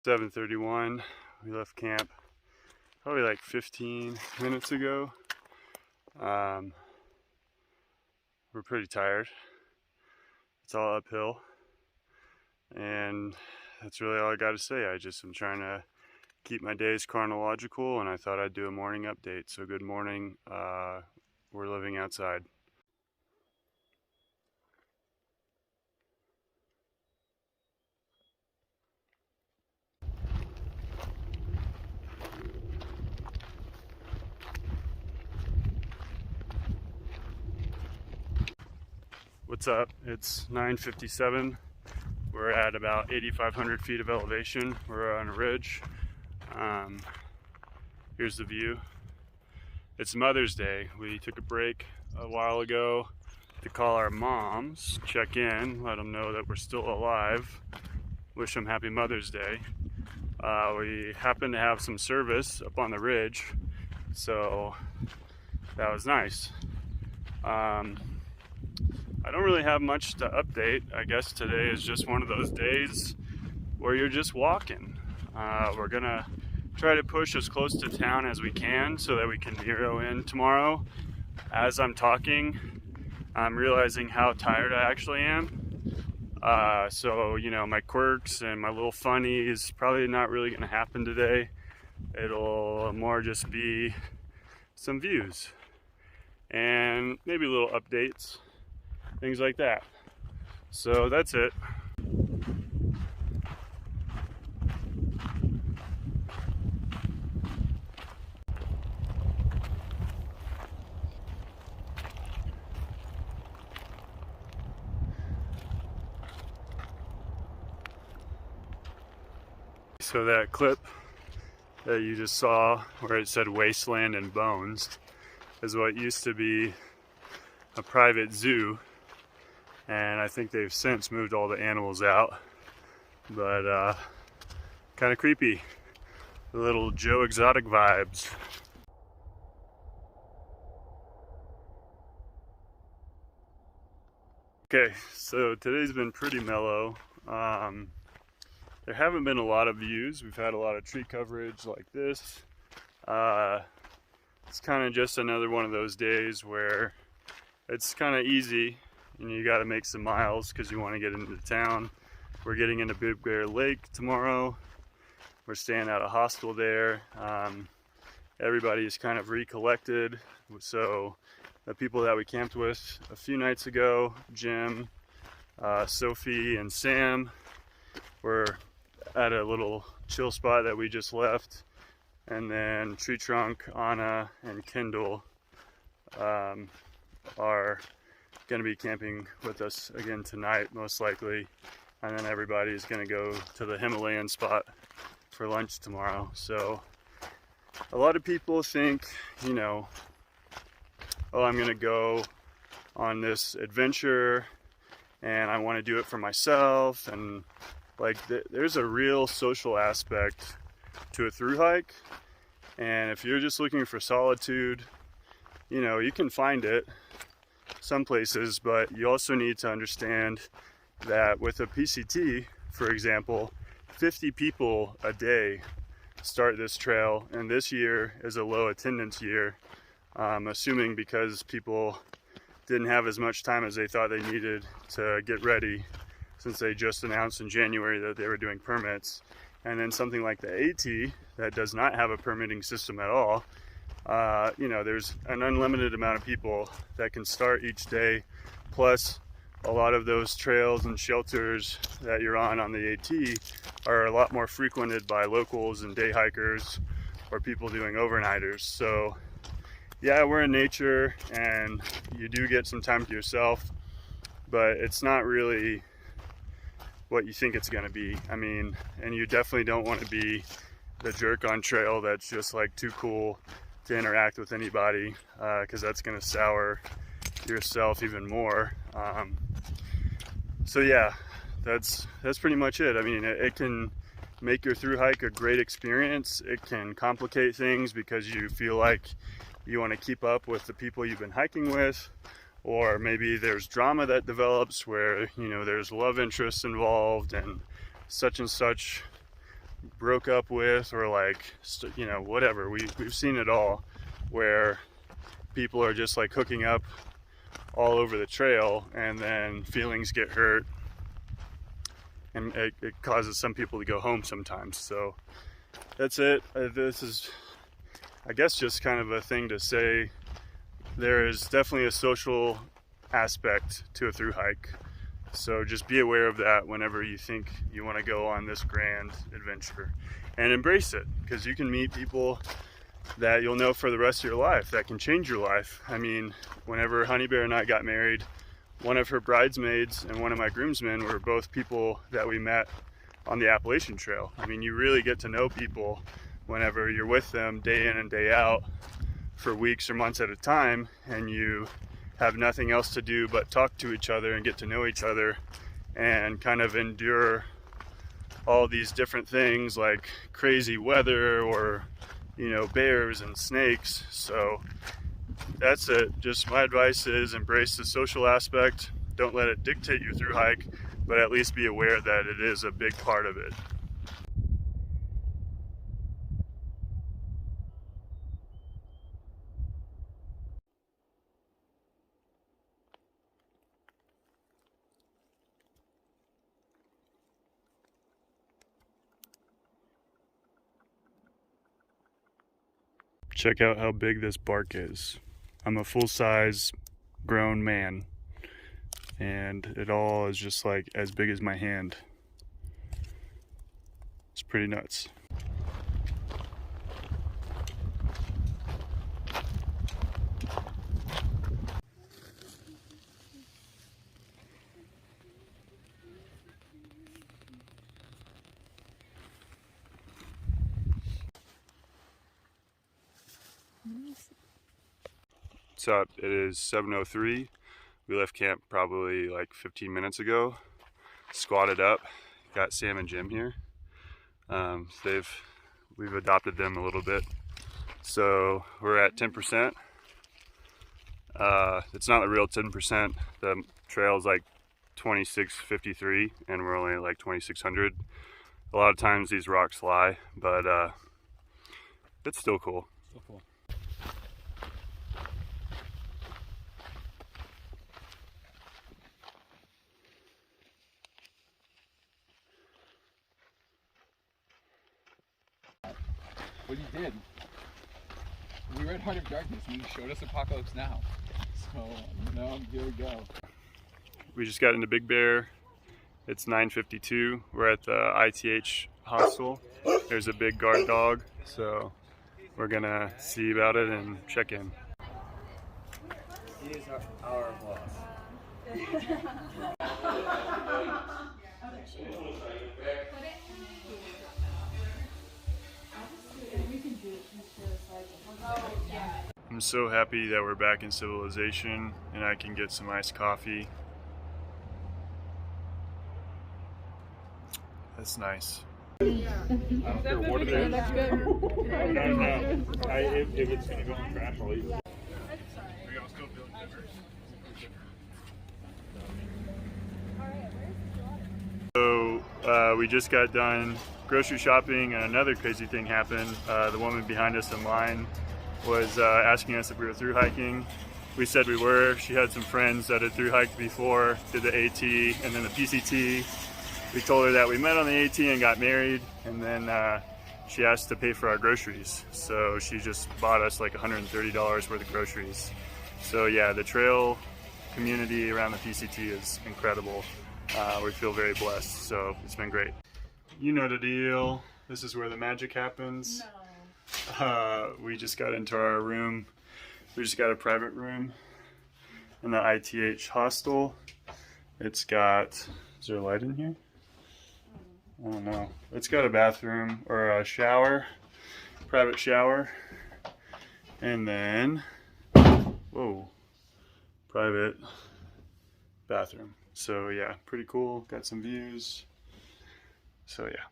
7:31. We left camp probably like 15 minutes ago. We're pretty tired. It's all uphill, and that's really all I got to say. I'm trying to keep my days chronological, and I thought I'd do a morning update. So good morning. We're living outside. What's up? It's 9:57. We're at about 8,500 feet of elevation. We're on a ridge. Here's the view. It's Mother's Day. We took a break a while ago to call our moms, check in, let them know that we're still alive, wish them happy Mother's Day. We happened to have some service up on the ridge, so that was nice. I don't really have much to update. I guess today is just one of those days where you're just walking. We're gonna try to push as close to town as we can so that we can zero in tomorrow. As I'm talking, I'm realizing how tired I actually am. So, my quirks and my little funnies probably not really gonna happen today. It'll more just be some views and maybe little updates, things like that. So that's it. So that clip that you just saw where it said Wasteland and Bones is what used to be a private zoo, and I think they've since moved all the animals out, but kind of creepy. The little Joe Exotic vibes. Okay, so today's been pretty mellow. There haven't been a lot of views. We've had a lot of tree coverage like this. It's kind of just another one of those days where it's kind of easy and you got to make some miles because you want to get into town. We're getting into Big Bear Lake tomorrow. We're staying at a hostel there. Everybody is kind of recollected. So the people that we camped with a few nights ago, Jim, Sophie, and Sam, were at a little chill spot that we just left. And then Tree Trunk, Anna, and Kendall are going to be camping with us again tonight, most likely. And then everybody is going to go to the Himalayan spot for lunch tomorrow. So a lot of people think, oh, I'm going to go on this adventure and I want to do it for myself. And there's a real social aspect to a thru hike. And if you're just looking for solitude, you can find it some places, but you also need to understand that with a PCT, for example, 50 people a day start this trail, and this year is a low attendance year, assuming because people didn't have as much time as they thought they needed to get ready, since they just announced in January that they were doing permits. And then something like the AT that does not have a permitting system at all, there's an unlimited amount of people that can start each day, plus a lot of those trails and shelters that you're on the AT are a lot more frequented by locals and day hikers or people doing overnighters. So yeah, we're in nature and you do get some time to yourself, but it's not really what you think it's going to be. And you definitely don't want to be the jerk on trail that's just too cool to interact with anybody, because that's going to sour yourself even more. So yeah, that's pretty much it. It can make your thru hike a great experience. It can complicate things because you feel like you want to keep up with the people you've been hiking with, or maybe there's drama that develops where there's love interests involved and such broke up with, or like, you know, whatever. We've seen it all, where people are just like hooking up all over the trail, and then feelings get hurt, and it causes some people to go home sometimes. So that's it. This is, I guess, just kind of a thing to say. There is definitely a social aspect to a thru hike. So just be aware of that whenever you think you want to go on this grand adventure, and embrace it, because you can meet people that you'll know for the rest of your life, that can change your life. I mean, whenever Honey Bear and I got married, one of her bridesmaids and one of my groomsmen were both people that we met on the Appalachian Trail. I mean, you really get to know people whenever you're with them day in and day out for weeks or months at a time, and you have nothing else to do but talk to each other and get to know each other, and kind of endure all these different things like crazy weather, or, you know, bears and snakes. So that's it. Just my advice is embrace the social aspect. Don't let it dictate your thru hike, but at least be aware that it is a big part of it. Check out how big this bark is. I'm a full-size grown man, and it all is just like as big as my hand. It's pretty nuts. What's up? It is 7:03. We left camp probably like 15 minutes ago. Squatted up. Got Sam and Jim here. We've adopted them a little bit. So we're at 10%. It's not the real 10%. The trail is like 2653, and we're only at like 2600. A lot of times these rocks lie, but it's still cool. Still cool. What he did. We were at Heart of Darkness and he showed us Apocalypse Now. So now here we go. We just got into Big Bear. It's 9:52. We're at the ITH hostel. There's a big guard dog, so we're gonna see about it and check in. He is our boss. I'm so happy that we're back in civilization and I can get some iced coffee. That's nice. I don't care what it is. No. If it's gonna go in trash, I'll eat it. So we just got done grocery shopping, and another crazy thing happened. The woman behind us in line was asking us if we were thru hiking. We said we were. She had some friends that had thru hiked before, did the AT and then the PCT. We told her that we met on the AT and got married, and then she asked to pay for our groceries. So she just bought us like $130 worth of groceries. So yeah, the trail community around the PCT is incredible. We feel very blessed, so it's been great. You know the deal. This is where the magic happens. No. We just got into our room. We just got a private room in the ITH hostel. It's got, is there a light in here? I don't know. It's got a bathroom or a shower, private shower, and then, whoa, private bathroom. So yeah, pretty cool. Got some views. So yeah.